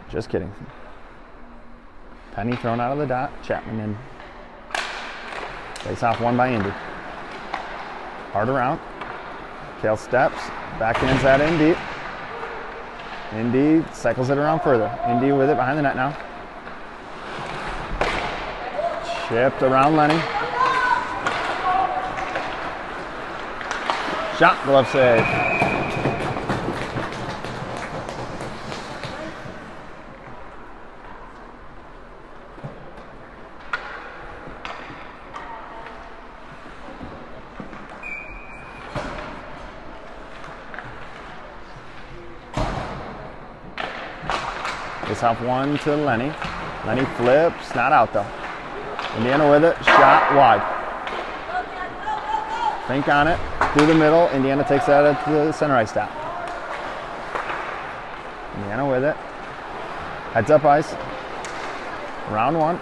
Just kidding. Penny thrown out of the dot, Chapman in. Face off one by Indy. Hard around. Kale steps, backhands that in deep. Indy cycles it around further. Indy with it behind the net now. Chipped around Lenny. Shot, glove save. Face off one to Lenny. Lenny flips, not out though. Indiana with it, shot wide. Fink on it, through the middle. Indiana takes that at the center ice stop. Indiana with it. Heads up ice. Round one.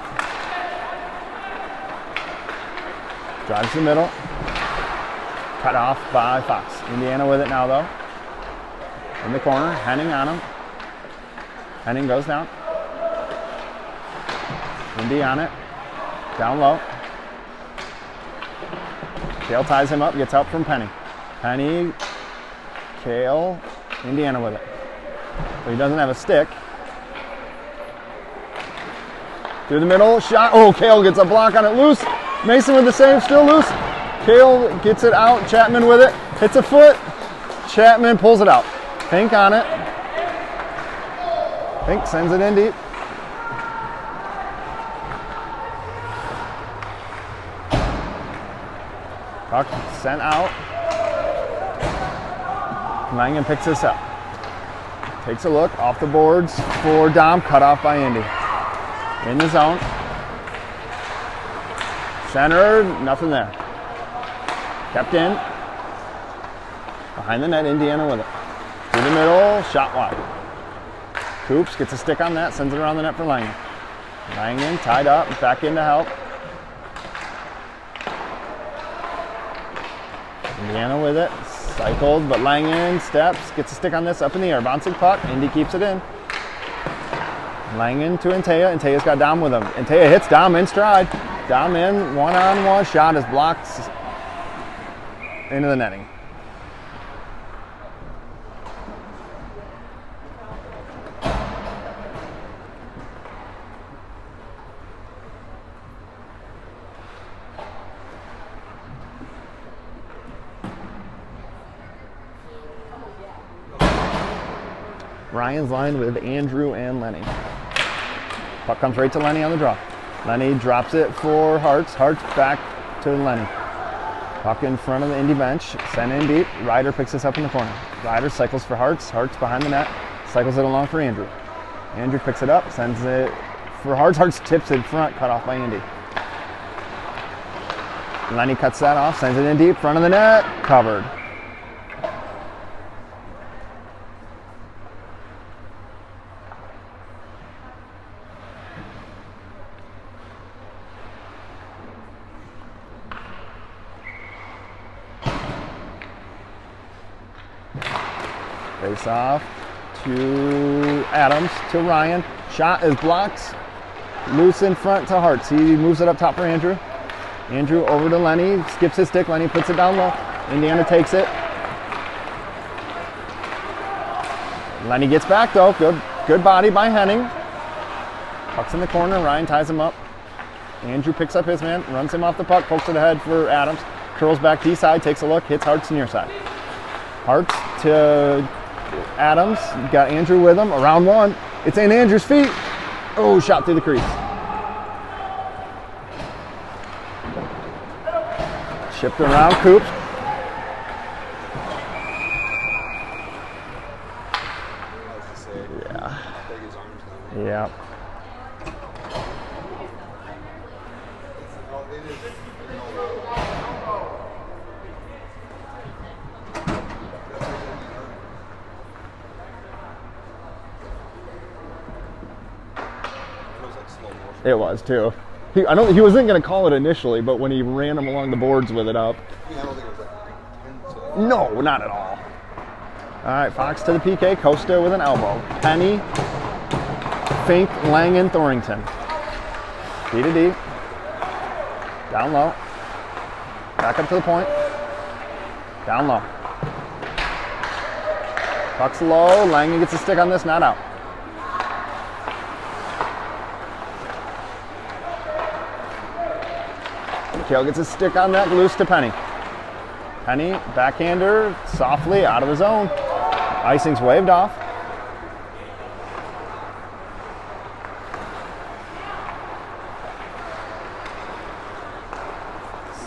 Drives to the middle. Cut off by Fox. Indiana with it now though. In the corner, Henning on him. Henning goes down. Indy on it. Down low. Kale ties him up, gets help from Penny. Penny, Kale, Indiana with it. But he doesn't have a stick. Through the middle, shot. Oh, Kale gets a block on it, loose. Mason with the save, still loose. Kale gets it out, Chapman with it. Hits a foot. Chapman pulls it out. Fink on it. Fink sends it in deep. Puck sent out. Langen picks this up. Takes a look, off the boards for Dom, cut off by Indy. In the zone. Centered, nothing there. Kept in. Behind the net, Indiana with it. Through the middle, shot wide. Coops gets a stick on that, sends it around the net for Langen. Langen tied up, back in to help. Indiana with it, cycled, but Langen steps, gets a stick on this, up in the air, bouncing puck, Indy keeps it in. Langen to Antea, Antea's got Dom with him. Antea hits Dom in stride. Dom in, one-on-one, shot is blocked into the netting. Ryan's lined with Andrew and Lenny. Puck comes right to Lenny on the draw. Lenny drops it for Hartz. Hartz back to Lenny. Puck in front of the Indy bench. Sent in deep. Ryder picks this up in the corner. Ryder cycles for Hartz. Hartz behind the net. Cycles it along for Andrew. Andrew picks it up. Sends it for Hartz. Hartz tips it in front. Cut off by Indy. Lenny cuts that off. Sends it in deep. Front of the net. Covered. Face off to Adams, to Ryan. Shot is blocked. Loose in front to Hartz. He moves it up top for Andrew. Andrew over to Lenny. Skips his stick. Lenny puts it down low. Indiana takes it. Lenny gets back though. Good body by Henning. Puck's in the corner. Ryan ties him up. Andrew picks up his man. Runs him off the puck. Pokes it ahead for Adams. Curls back D side. Takes a look. Hits Hartz near side. Hartz to Adams, got Andrew with him, around one. It's in Andrew's feet. Oh, shot through the crease. Shipped around, Coops. Yeah. Yeah. Slow motion. It was too. He wasn't going to call it initially, but when he ran him along the boards with it up. Yeah, I don't think it was like 10 to... No, not at all. All right, Fox to the PK. Costa with an elbow. Penny, Fink, Langen, Thorrington. D to D. Down low. Back up to the point. Down low. Puck's low. Langen gets a stick on this, not out. Kale gets a stick on that, loose to Penny. Penny, backhander, softly out of the zone. Icing's waved off.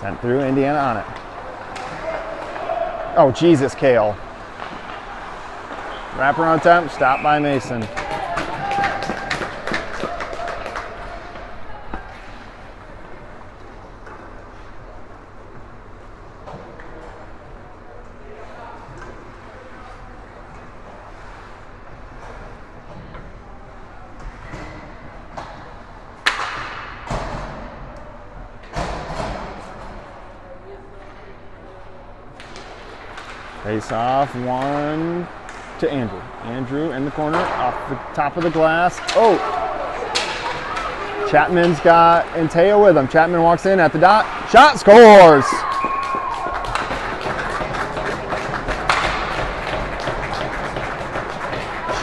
Sent through, Indiana on it. Oh, Jesus, Kale. Wraparound attempt, stopped by Mason. Face off, one to Andrew. Andrew in the corner, off the top of the glass. Oh! Chapman's got Anteo with him. Chapman walks in at the dot. Shot, scores!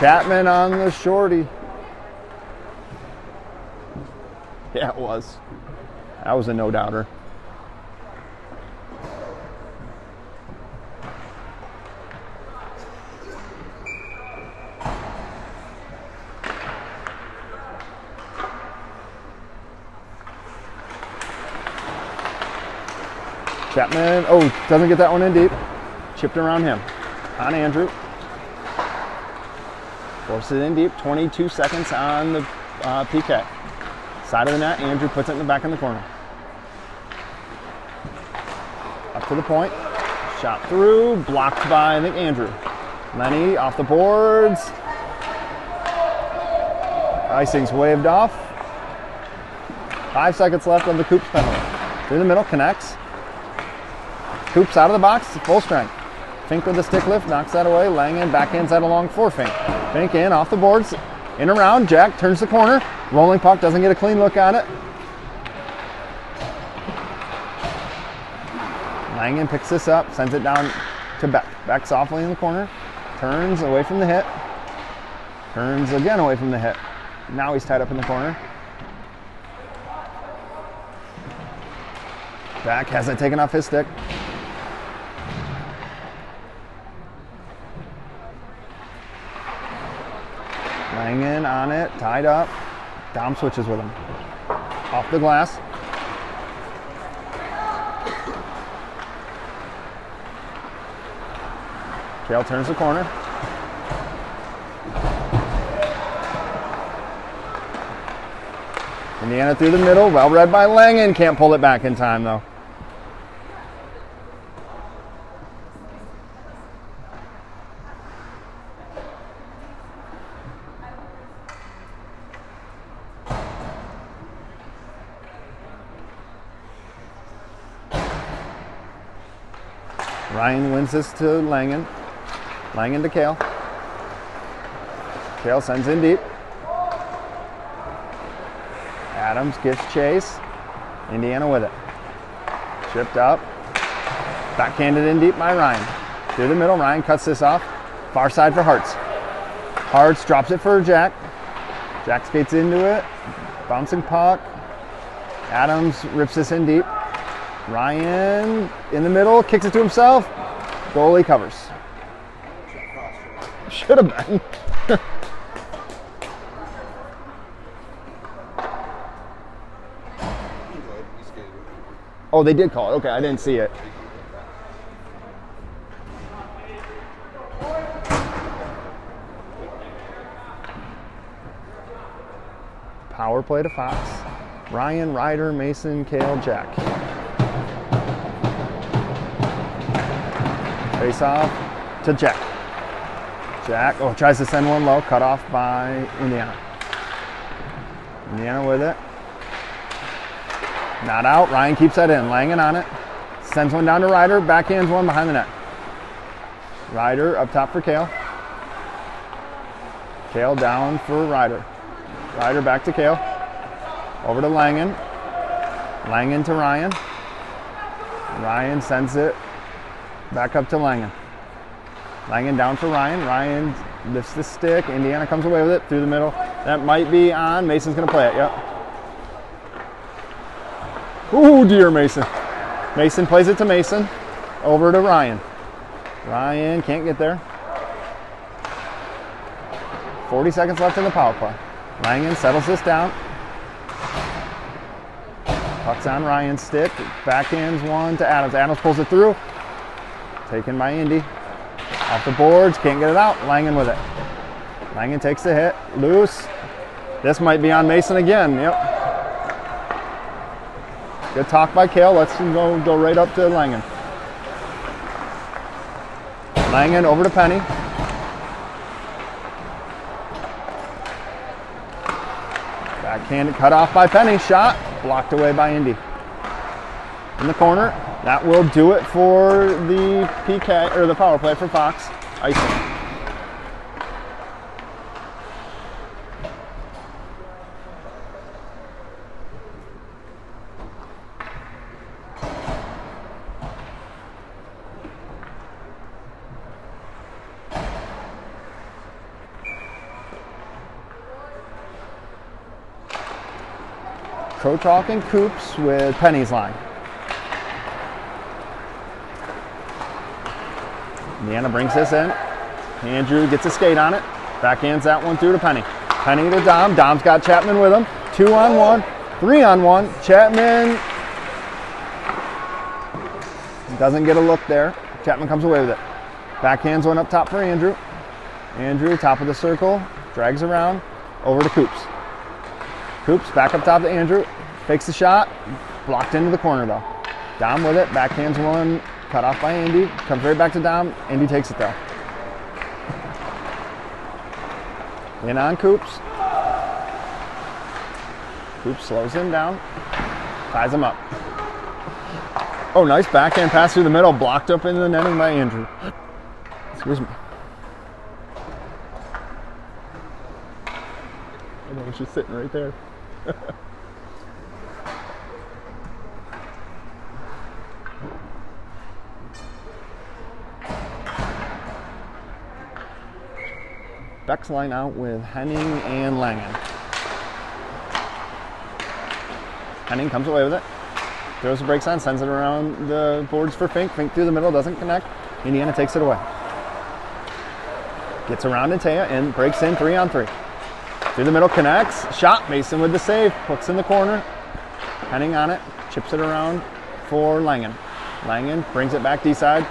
Chapman on the shorty. Yeah, it was. That was a no-doubter. Chapman, oh, doesn't get that one in deep. Chipped around him. On Andrew. Forces it in deep. 22 seconds on the PK. Side of the net, Andrew puts it in the back in the corner. Up to the point. Shot through. Blocked by, I think, Andrew. Lenny off the boards. Icing's waved off. 5 seconds left on the Coops penalty. Through the middle, connects. Coops out of the box, full strength. Fink with the stick lift, knocks that away. Langen backhands that along for Fink. Fink in, off the boards, in around. Jack turns the corner. Rolling puck, doesn't get a clean look on it. Langen picks this up, sends it down to Beck. Beck softly in the corner. Turns away from the hit. Turns again away from the hit. Now he's tied up in the corner. Beck has it taken off his stick. Langen on it, tied up. Dom switches with him. Off the glass. Kale turns the corner. Indiana through the middle, well read by Langen. Can't pull it back in time though. Ryan wins this to Langen. Langen to Kale. Kale sends in deep. Adams gives chase. Indiana with it. Chipped up. Backhanded in deep by Ryan. Through the middle, Ryan cuts this off. Far side for Hartz. Hartz drops it for Jack. Jack skates into it. Bouncing puck. Adams rips this in deep. Ryan in the middle, kicks it to himself. Goalie covers. Should have been. Oh, they did call it. Okay, I didn't see it. Power play to Fox. Ryan, Ryder, Mason, Kale, Jack. Face off to Jack. Jack, tries to send one low, cut off by Indiana. Indiana with it. Not out. Ryan keeps that in. Langen on it. Sends one down to Ryder. Backhands one behind the net. Ryder up top for Kale. Kale down for Ryder. Ryder back to Kale. Over to Langen. Langen to Ryan. Ryan sends it back up to Langen. Langen down for Ryan. Ryan lifts the stick. Indiana comes away with it through the middle. That might be on. Mason's going to play it. Yep. Ooh, dear Mason. Mason plays it to Mason. Over to Ryan. Ryan can't get there. 40 seconds left in the power play. Langen settles this down. Puck's on Ryan's stick. Backhands one to Adams. Adams pulls it through. Taken by Indy. Off the boards. Can't get it out. Langen with it. Langen takes the hit. Loose. This might be on Mason again. Yep. Good talk by Kale. Let's go right up to Langen. Langen over to Penny. Backhand cut off by Penny. Shot blocked away by Indy. In the corner. That will do it for the PK or the power play for Fox. Icing. Krotalk and Coops with Penny's line. Indiana brings this in. Andrew gets a skate on it. Backhands that one through to Penny. Penny to Dom. Dom's got Chapman with him. 2-on-1, 3-on-1. Chapman doesn't get a look there. Chapman comes away with it. Backhands one up top for Andrew. Andrew, top of the circle, drags around, over to Coops. Coops back up top to Andrew. Fakes the shot. Blocked into the corner though. Dom with it. Backhands one. Cut off by Andy. Comes right back to Dom. Andy takes it though. In on Coops. Coops slows him down. Ties him up. Oh, nice backhand pass through the middle. Blocked up into the netting by Andrew. Excuse me. I know, she's sitting right there. Beck's line out with Henning and Langen. Henning comes away with it. Throws the brakes on, sends it around the boards for Fink. Fink through the middle, doesn't connect. Indiana takes it away. Gets around Antea and breaks in 3-on-3. Through the middle, connects. Shot, Mason with the save. Puts in the corner. Henning on it. Chips it around for Langen. Langen brings it back D-side.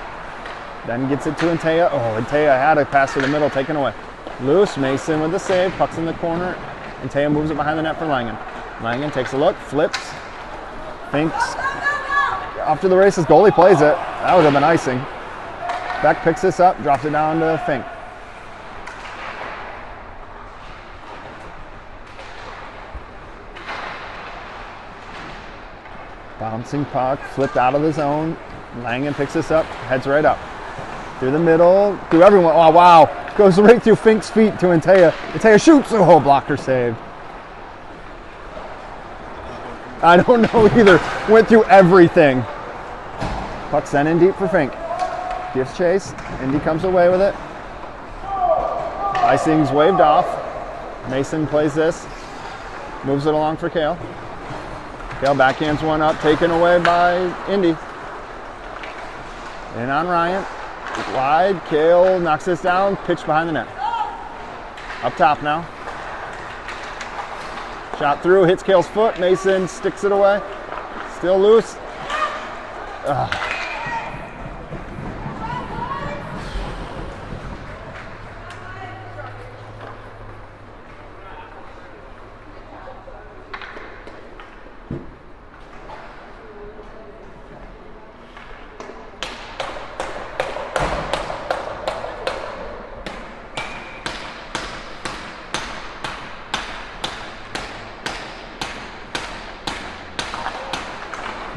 Then gets it to Antea. Oh, Antea had a pass through the middle, taken away. Loose, Mason with the save. Puck's in the corner. Antea moves it behind the net for Langen. Langen takes a look, flips. Finks off to the races. Goalie plays it. That would have been icing. Beck picks this up, drops it down to Fink. Bouncing puck, flipped out of the zone. Langen picks this up, heads right up. Through the middle, through everyone. Oh, wow. Goes right through Fink's feet to Antea. Antea shoots. Oh, blocker saved. I don't know either. Went through everything. Puck sent in deep for Fink. Gives chase. Indy comes away with it. Icing's waved off. Mason plays this. Moves it along for Kale. Kale backhands one up, taken away by Indy. In on Ryan. Wide. Kale knocks this down. Pitch behind the net. Up top now. Shot through, hits Kale's foot. Mason sticks it away. Still loose. Ugh.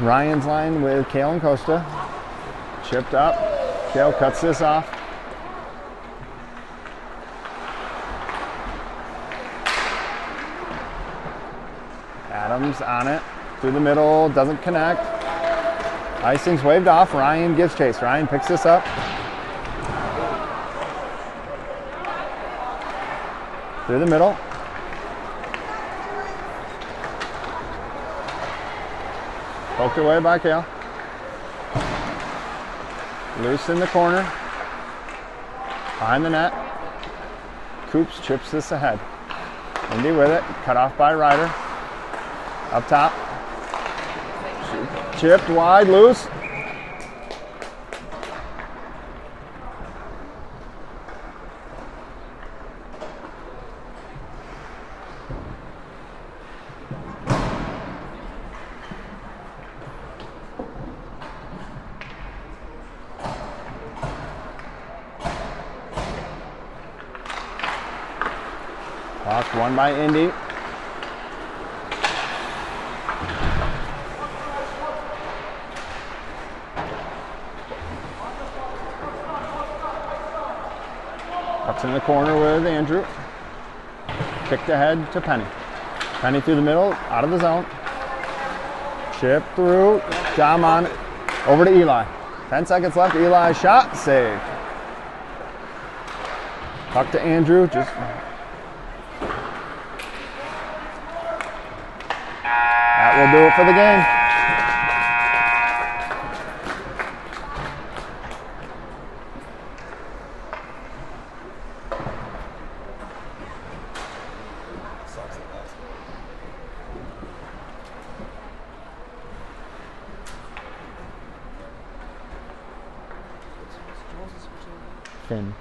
Ryan's line with Kale and Costa. Chipped up. Kale cuts this off. Adams on it. Through the middle. Doesn't connect. Icing's waved off. Ryan gives chase. Ryan picks this up. Through the middle. Poked away by Kale. Loose in the corner. Behind the net. Coops chips this ahead. Indy with it. Cut off by Ryder. Up top. Chipped wide, loose. Lost one by Indy. Puck's in the corner with Andrew. Kicked ahead to Penny. Penny through the middle, out of the zone. Chip through. Jam on it. Over to Eli. 10 seconds left. Eli shot. Save. Puck to Andrew. Just. That will do it for the game. Finn.